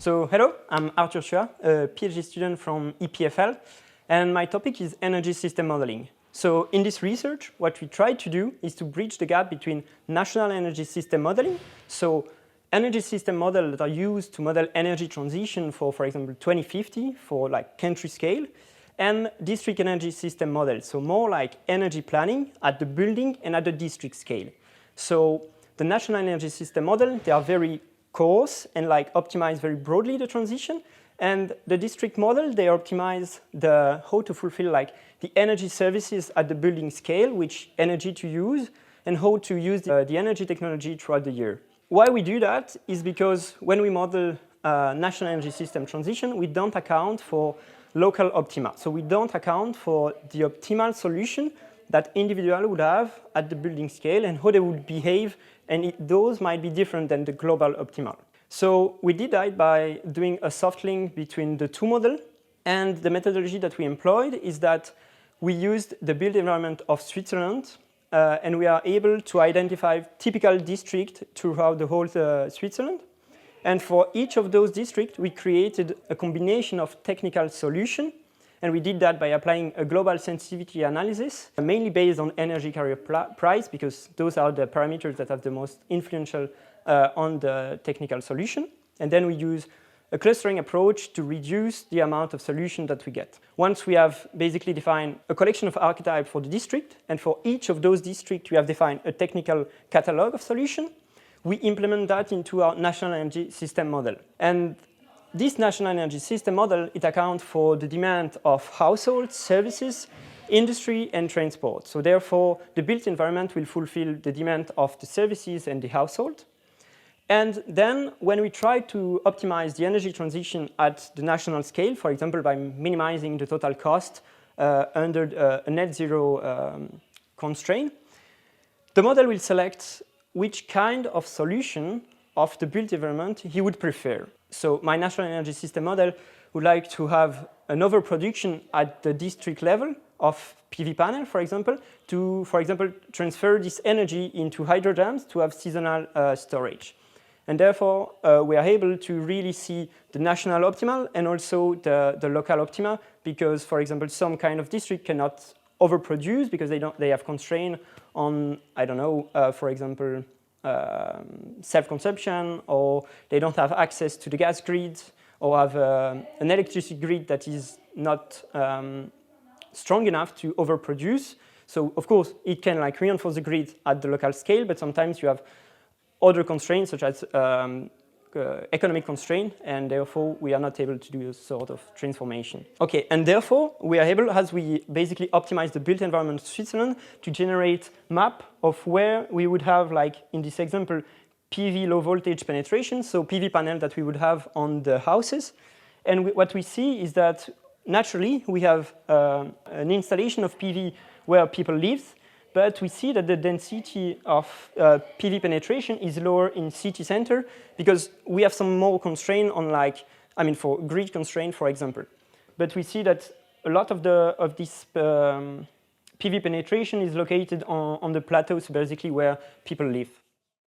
So hello, I'm Arthur Chuat, a PhD student from EPFL, and my topic is energy system modeling. So in this research, what we try to do is to bridge the gap between national energy system modeling, so energy system models that are used to model energy transition for example, 2050 for like country scale, and district energy system models, so more like energy planning at the building and at the district scale. So the national energy system model, they are very coarse and like optimize very broadly the transition, and the district model, they optimize how to fulfill like the energy services at the building scale, which energy to use, and how to use the energy technology throughout the year. Why we do that is because when we model national energy system transition, we don't account for local optima. So we don't account for the optimal solution that individual would have at the building scale and how they would behave, and those might be different than the global optimal. So we did that by doing a soft link between the two models, and the methodology that we employed is that we used the built environment of Switzerland, and we are able to identify typical districts throughout the whole Switzerland. And for each of those districts, we created a combination of technical solutions. And we did that by applying a global sensitivity analysis, mainly based on energy carrier price, because those are the parameters that have the most influential on the technical solution. And then we use a clustering approach to reduce the amount of solution that we get. Once we have basically defined a collection of archetypes for the district, and for each of those districts, we have defined a technical catalog of solutions, we implement that into our national energy system model. And this national energy system model, it accounts for the demand of households, services, industry, and transport. So therefore, the built environment will fulfill the demand of the services and the household. And then when we try to optimize the energy transition at the national scale, for example, by minimizing the total cost under a net zero constraint, the model will select which kind of solution of the built environment he would prefer. So my national energy system model would like to have an overproduction at the district level of PV panel, for example, to, for example, transfer this energy into hydrodams to have seasonal storage. And therefore, we are able to really see the national optimal and also the local optima, because, for example, some kind of district cannot overproduce because they have constraint on, I don't know, for example, self-consumption, or they don't have access to the gas grid, or have an electricity grid that is not strong enough to overproduce. So of course, it can like reinforce the grid at the local scale, but sometimes you have other constraints such as economic constraint, and therefore we are not able to do a sort of transformation. Okay, and therefore we are able, as we basically optimize the built environment of Switzerland, to generate map of where we would have, like in this example, PV low voltage penetration, so PV panel that we would have on the houses. And what we see is that naturally we have an installation of PV where people live, but we see that the density of PV penetration is lower in city center because we have some more constraint on, like, I mean, for grid constraint, for example. But we see that a lot of this PV penetration is located on the plateaus, basically where people live.